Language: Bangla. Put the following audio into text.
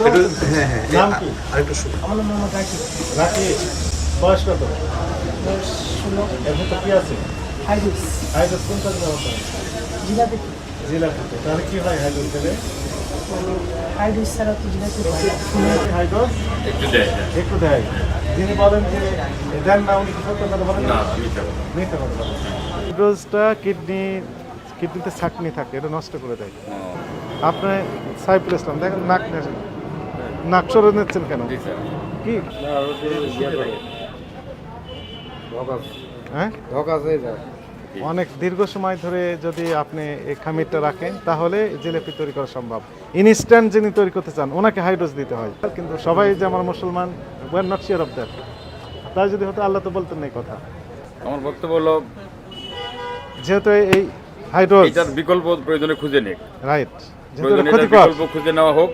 বুঝতে পারছেন? হ্যাঁ হ্যাঁ নাম কি? আরেকটু শুনুন। আমার নাম মোহাম্মদ রাকিব। রাকিব, বয়স কত? বয়স 16। এর ভিতর কি আছে? হাইডুস হাইড্রোস কোন কাজে ব্যবহার করেন? জিলাপি। জিলাপিতে। তাহলে কি হয় হাইড্রোস দিলে? হাইডুস ছাড়া তো জিলাপি হয় না। হাইড্রোস একটু দেয় একটু দেয়। যিনি বলেন যে দেন না, উনি কি সত্য কথা বলেন? না মিথ্যা কথা। মিথ্যা কথা বলেন। হাইড্রোসটা কিডনিতে ছাকনি থাকে, এটা নষ্ট করে দেয়। আপনি সাইফুল ইসলাম দেখেন, নাক সরে নিচ্ছেন কেন? জি স্যার। কি হ্যাঁ, অনেক দীর্ঘ সময় ধরে যদি আপনি এই খামিরটা রাখেন তাহলে জিলাপি তৈরি করা সম্ভব। ইনস্ট্যান্ট যিনি তৈরি করতে চান ওনাকে হাইড্রোস দিতে হয়, কিন্তু সবাই যে আমার মুসলমান, we are not sure of that. তাই যদি হতো আল্লাহ তো বলতেন না এই কথা। আমার বক্তব্য হলো যেহেতু এই হাইড্রোস এটার বিকল্প প্রয়োজনে খুঁজে নিক, রাইট, যেহেতু প্রয়োজনে এটা এটার ক্ষতিকর। বিকল্প খুঁজে নেওয়া হোক।